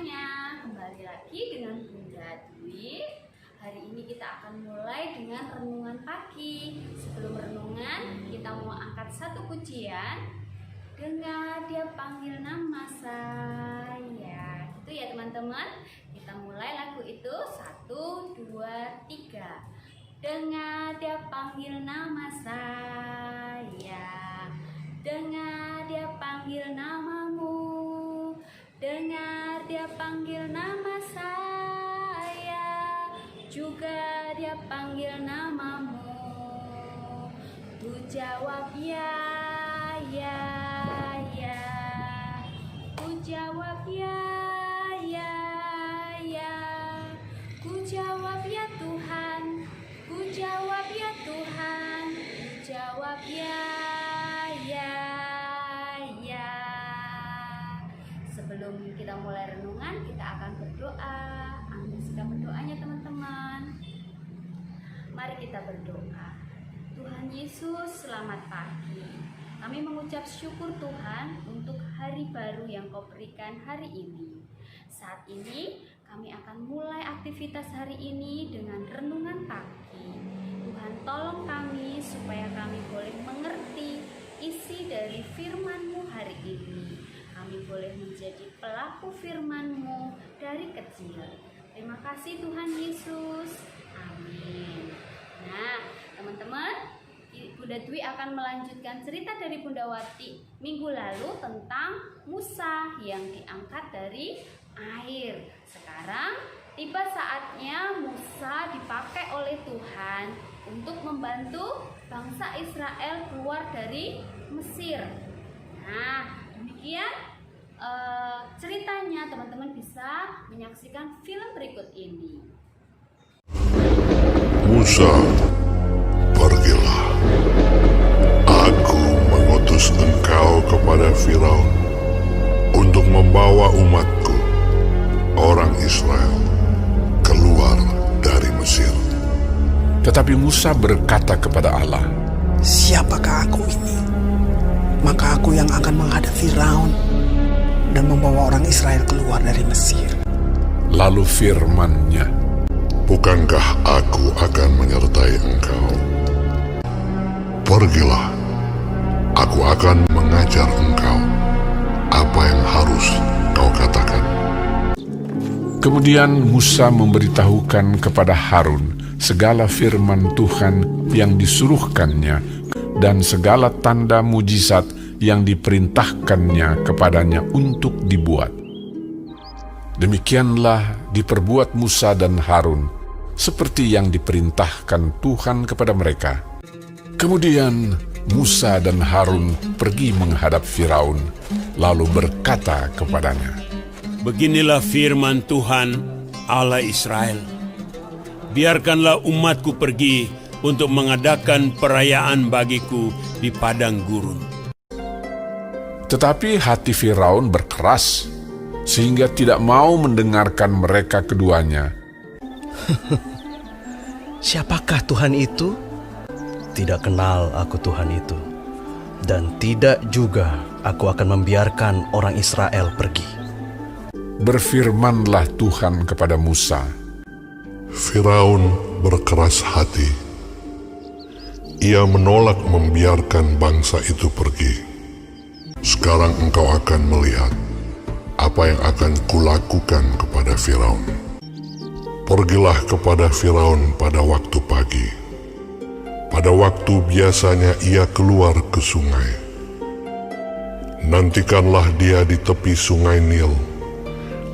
semuanya, kembali lagi dengan Bunda Dwi. Hari ini kita akan mulai dengan renungan pagi. Sebelum renungan, kita mau angkat satu pujian. Dengar dia panggil nama saya. Gitu ya teman-teman. Kita mulai lagu itu. 1, 2, 3. Dengar dia panggil nama saya. Dengar dia panggil namamu. Dengar dia panggil nama saya, juga dia panggil namamu. Ku jawab ya, ya, ya. Ku jawab ya, ya, ya. Ku jawab ya Tuhan, ku jawab ya Tuhan, ku jawab ya, ya. Sebelum kita mulai renungan, kita akan berdoa. Ambil sikap berdoanya teman-teman. Mari kita berdoa. Tuhan Yesus, selamat pagi. Kami mengucap syukur Tuhan untuk hari baru yang Kau berikan hari ini. Saat ini kami akan mulai aktivitas hari ini dengan renungan pagi. Tuhan tolong kami supaya kami boleh mengerti isi dari firman-Mu hari ini. Kami boleh menjadi pelaku firman-Mu dari kecil. Terima kasih Tuhan Yesus. Amin. Nah, teman-teman, Bunda Dwi akan melanjutkan cerita dari Bunda Wati minggu lalu tentang Musa yang diangkat dari air. Sekarang tiba saatnya Musa dipakai oleh Tuhan untuk membantu bangsa Israel keluar dari Mesir. Nah, demikian ceritanya. Teman-teman bisa menyaksikan film berikut ini. Musa, pergilah. Aku mengutus engkau kepada Firaun untuk membawa umatku, orang Israel, keluar dari Mesir. Tetapi Musa berkata kepada Allah, "Siapakah aku ini? Maka aku yang akan menghadap Firaun dan membawa orang Israel keluar dari Mesir." Lalu firman-Nya, Bukankah aku akan menyertai engkau? Pergilah, aku akan mengajar engkau apa yang harus kau katakan. Kemudian Musa memberitahukan kepada Harun segala firman Tuhan yang disuruhkannya dan segala tanda mujizat yang diperintahkannya kepadanya untuk dibuat. Demikianlah diperbuat Musa dan Harun, seperti yang diperintahkan Tuhan kepada mereka. Kemudian Musa dan Harun pergi menghadap Firaun, lalu berkata kepadanya, "Beginilah firman Tuhan, Allah Israel. Biarkanlah umatku pergi untuk mengadakan perayaan bagiku di padang gurun." Tetapi hati Firaun berkeras, sehingga tidak mau mendengarkan mereka keduanya. Siapakah Tuhan itu? Tidak kenal aku Tuhan itu, dan tidak juga aku akan membiarkan orang Israel pergi. Berfirmanlah Tuhan kepada Musa, Firaun berkeras hati. Ia menolak membiarkan bangsa itu pergi. Sekarang engkau akan melihat apa yang akan kulakukan kepada Firaun. Pergilah kepada Firaun pada waktu pagi. Pada waktu biasanya ia keluar ke sungai. Nantikanlah dia di tepi sungai Nil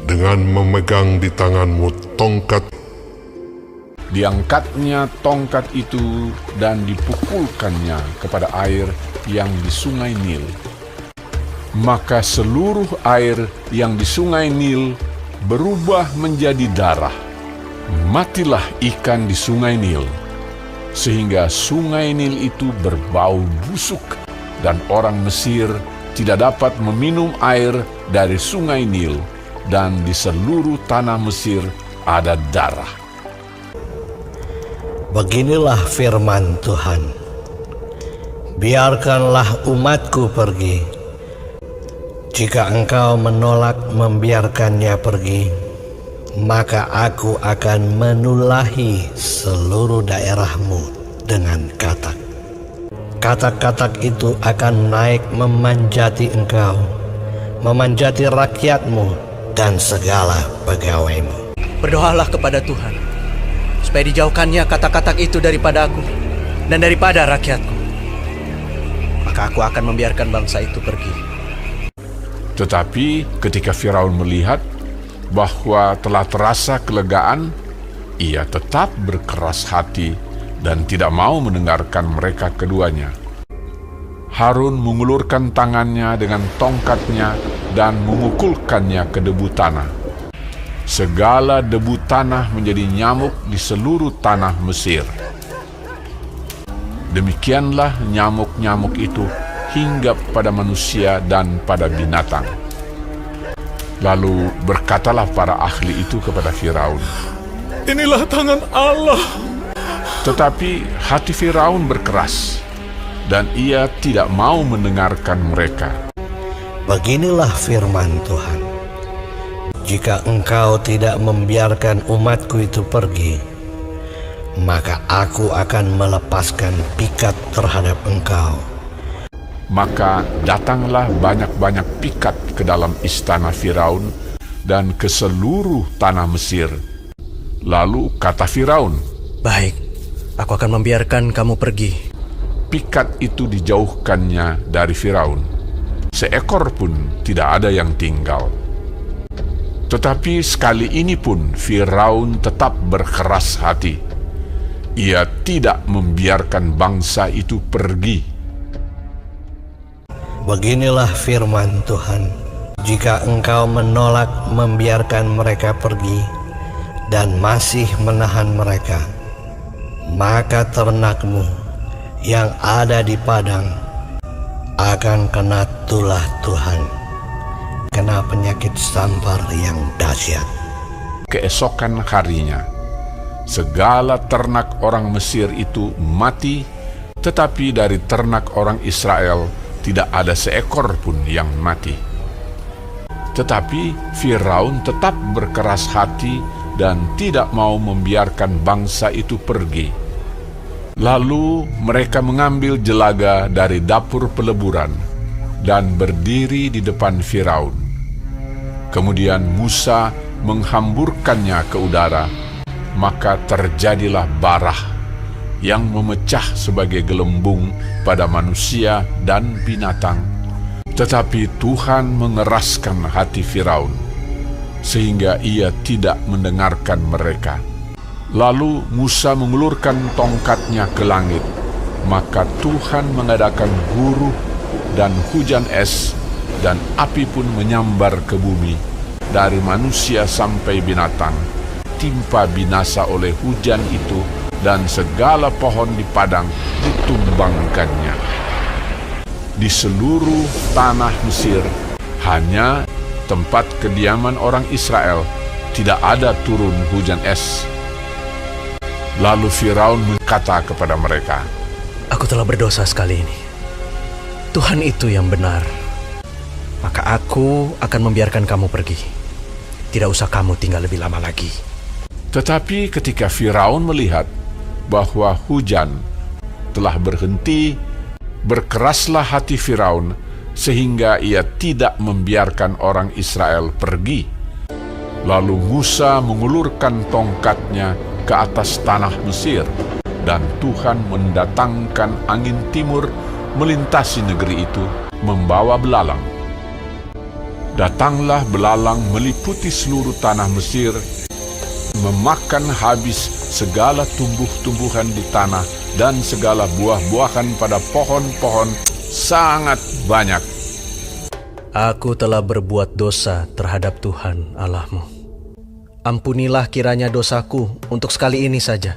dengan memegang di tanganmu tongkat. diangkatnya tongkat itu dan dipukulkannya kepada air yang di sungai Nil. Maka seluruh air yang di sungai Nil berubah menjadi darah. Matilah ikan di sungai Nil, sehingga sungai Nil itu berbau busuk, dan orang Mesir tidak dapat meminum air dari sungai Nil, dan di seluruh tanah Mesir ada darah. Beginilah firman Tuhan, biarkanlah umatku pergi. Jika engkau menolak membiarkannya pergi, maka aku akan menulahi seluruh daerahmu dengan katak. Katak-katak itu akan naik memanjati engkau, memanjati rakyatmu dan segala pegawaimu. Berdoalah kepada Tuhan, supaya dijauhkannya katak-katak itu daripada aku dan daripada rakyatku. Maka aku akan membiarkan bangsa itu pergi. Tetapi ketika Firaun melihat bahwa telah terasa kelegaan, ia tetap berkeras hati dan tidak mau mendengarkan mereka keduanya. Harun mengulurkan tangannya dengan tongkatnya dan memukulkannya ke debu tanah. Segala debu tanah menjadi nyamuk di seluruh tanah Mesir. Demikianlah nyamuk-nyamuk itu hinggap pada manusia dan pada binatang. Lalu berkatalah para ahli itu kepada Firaun, Inilah tangan Allah. tetapi hati Firaun berkeras, dan ia tidak mau mendengarkan mereka. Beginilah firman Tuhan. Jika engkau tidak membiarkan umatku itu pergi, maka aku akan melepaskan pikat terhadap engkau. Maka datanglah banyak-banyak pikat ke dalam istana Firaun dan ke seluruh tanah Mesir. Lalu kata Firaun, Baik, aku akan membiarkan kamu pergi. pikat itu dijauhkannya dari Firaun. Seekor pun tidak ada yang tinggal. Tetapi sekali ini pun Firaun tetap berkeras hati. Ia tidak membiarkan bangsa itu pergi. Beginilah firman Tuhan. Jika engkau menolak membiarkan mereka pergi dan masih menahan mereka, maka ternakmu yang ada di padang akan kena tulah Tuhan, kena penyakit sampar yang dahsyat. Keesokan harinya, segala ternak orang Mesir itu mati, tetapi dari ternak orang Israel tidak ada seekor pun yang mati. Tetapi Firaun tetap berkeras hati dan tidak mau membiarkan bangsa itu pergi. Lalu mereka mengambil jelaga dari dapur peleburan dan berdiri di depan Firaun. Kemudian Musa menghamburkannya ke udara, maka terjadilah barah yang memecah sebagai gelembung pada manusia dan binatang. Tetapi Tuhan mengeraskan hati Firaun, sehingga ia tidak mendengarkan mereka. Lalu Musa mengulurkan tongkatnya ke langit, maka Tuhan mengadakan guruh dan hujan es, dan api pun menyambar ke bumi, dari manusia sampai binatang. Timpa binasa oleh hujan itu, dan segala pohon di padang ditumbangkannya. Di seluruh tanah Mesir, hanya tempat kediaman orang Israel, tidak ada turun hujan es. Lalu Firaun berkata kepada mereka, Aku telah berdosa sekali ini. Tuhan itu yang benar. Maka aku akan membiarkan kamu pergi. Tidak usah kamu tinggal lebih lama lagi. Tetapi ketika Firaun melihat bahwa hujan telah berhenti, berkeraslah hati Firaun sehingga ia tidak membiarkan orang Israel pergi. Lalu Musa mengulurkan tongkatnya ke atas tanah Mesir, dan Tuhan mendatangkan angin timur melintasi negeri itu, membawa belalang. Datanglah belalang meliputi seluruh tanah Mesir, memakan habis segala tumbuh-tumbuhan di tanah dan segala buah-buahan pada pohon-pohon sangat banyak. Aku telah berbuat dosa terhadap Tuhan Allahmu. Ampunilah kiranya dosaku untuk sekali ini saja.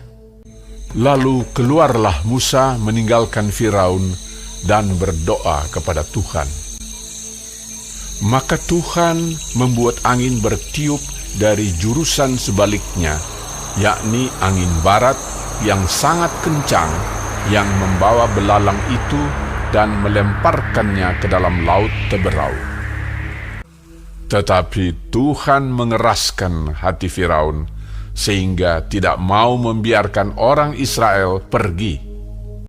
Lalu keluarlah Musa meninggalkan Firaun dan berdoa kepada Tuhan. Maka Tuhan membuat angin bertiup dari jurusan sebaliknya, yakni angin barat yang sangat kencang, yang membawa belalang itu dan melemparkannya ke dalam laut Teberau. Tetapi Tuhan mengeraskan hati Firaun sehingga tidak mau membiarkan orang Israel pergi.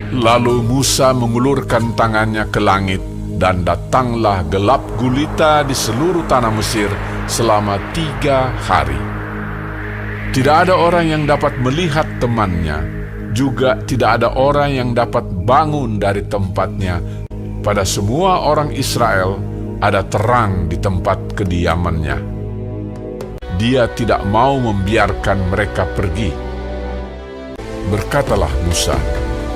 Lalu Musa mengulurkan tangannya ke langit dan datanglah gelap gulita di seluruh tanah Mesir selama 3 hari. Tidak ada orang yang dapat melihat temannya, juga tidak ada orang yang dapat bangun dari tempatnya. Pada semua orang Israel ada terang di tempat kediamannya. Dia tidak mau membiarkan mereka pergi. Berkatalah Musa,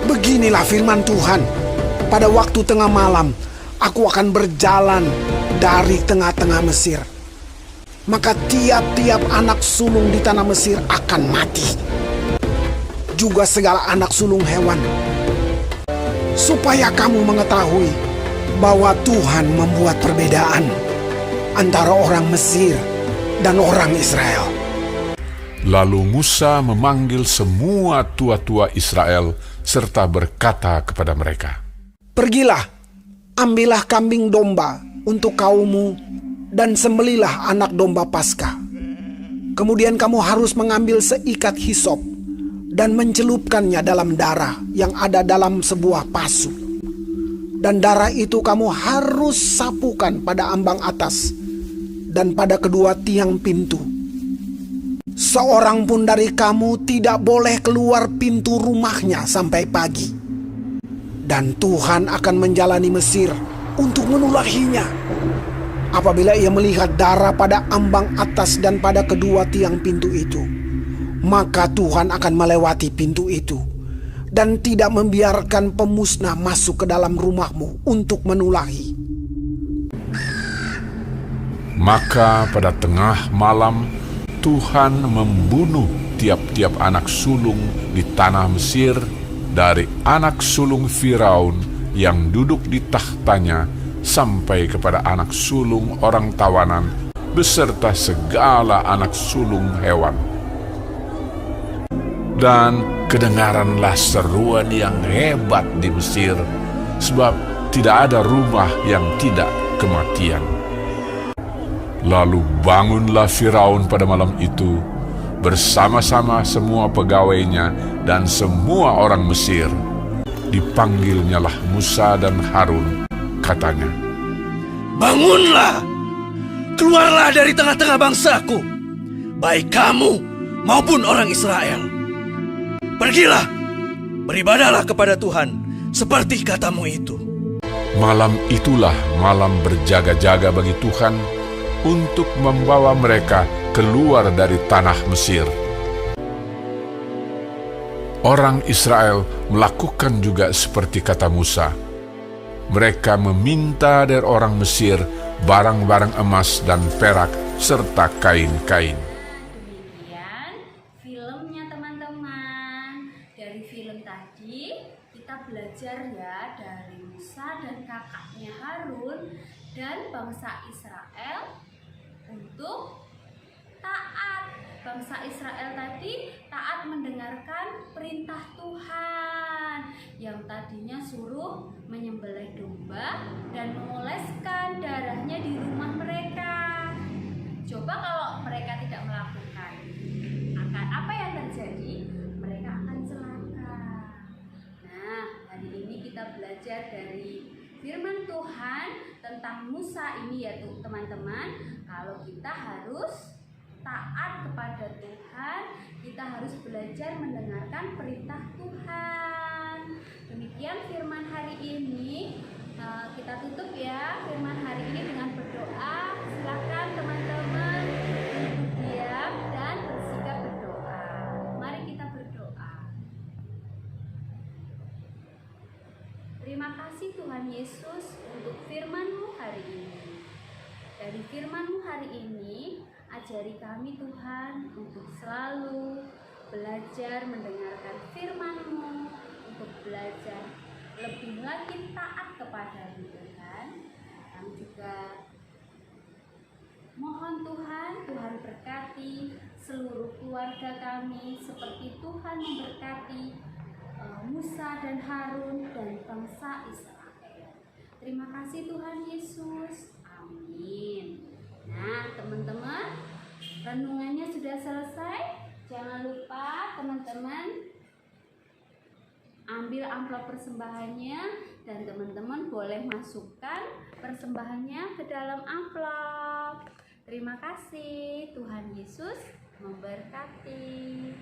Beginilah firman Tuhan, pada waktu tengah malam, aku akan berjalan dari tengah-tengah Mesir. Maka tiap-tiap anak sulung di tanah Mesir akan mati, juga segala anak sulung hewan. Supaya kamu mengetahui bahwa Tuhan membuat perbedaan antara orang Mesir dan orang Israel. Lalu Musa memanggil semua tua-tua Israel serta berkata kepada mereka, Pergilah, ambillah kambing domba untuk kaummu dan sembelilah anak domba Paskah. Kemudian kamu harus mengambil seikat hisop dan mencelupkannya dalam darah yang ada dalam sebuah pasu. Dan darah itu kamu harus sapukan pada ambang atas dan pada kedua tiang pintu. Seorang pun dari kamu tidak boleh keluar pintu rumahnya sampai pagi. Dan Tuhan akan menjalani Mesir untuk menulahinya. Apabila ia melihat darah pada ambang atas dan pada kedua tiang pintu itu, maka Tuhan akan melewati pintu itu dan tidak membiarkan pemusnah masuk ke dalam rumahmu untuk menulahi. Maka pada tengah malam Tuhan membunuh tiap-tiap anak sulung di tanah Mesir, dari anak sulung Firaun yang duduk di tahtanya sampai kepada anak sulung orang tawanan beserta segala anak sulung hewan. Dan kedengaranlah seruan yang hebat di Mesir, sebab tidak ada rumah yang tidak kematian. Lalu bangunlah Firaun pada malam itu bersama-sama semua pegawainya dan semua orang Mesir. Dipanggilnyalah Musa dan Harun, katanya, Bangunlah, keluarlah dari tengah-tengah bangsaku, baik kamu maupun orang Israel. Pergilah, beribadahlah kepada Tuhan seperti katamu itu. Malam itulah malam berjaga-jaga bagi Tuhan untuk membawa mereka keluar dari tanah Mesir. Orang Israel melakukan juga seperti kata Musa. Mereka meminta dari orang Mesir barang-barang emas dan perak serta kain-kain. Demikian filmnya teman-teman. Dari film tadi kita belajar ya dari Musa dan kakaknya Harun dan bangsa Israel untuk taat. Bangsa Israel tadi taat mendengarkan perintah Tuhan yang tadinya suruh menyembelih domba dan mengoleskan darahnya di rumah mereka. Coba kalau mereka tidak melakukan, akan apa yang terjadi? Mereka akan celaka. Nah, hari ini kita belajar dari firman Tuhan tentang Musa ini ya teman-teman. Kalau kita harus taat kepada Tuhan, kita harus belajar mendengarkan perintah Tuhan. Demikian firman hari ini. Kita tutup ya firman hari ini dengan berdoa. Silakan teman-teman duduk diam dan bersikap berdoa. Mari kita berdoa. Terima kasih Tuhan Yesus untuk firman-Mu hari ini. Dari firman-Mu hari ini, ajari kami Tuhan untuk selalu belajar mendengarkan firman-Mu, untuk belajar lebih lagi taat kepada Tuhan. Kami juga mohon Tuhan berkati seluruh keluarga kami seperti Tuhan memberkati Musa dan Harun dan bangsa Israel. Terima kasih Tuhan Yesus. Amin. Nah, teman-teman, renungannya sudah selesai. Jangan lupa teman-teman ambil amplop persembahannya dan teman-teman boleh masukkan persembahannya ke dalam amplop. Terima kasih, Tuhan Yesus memberkati.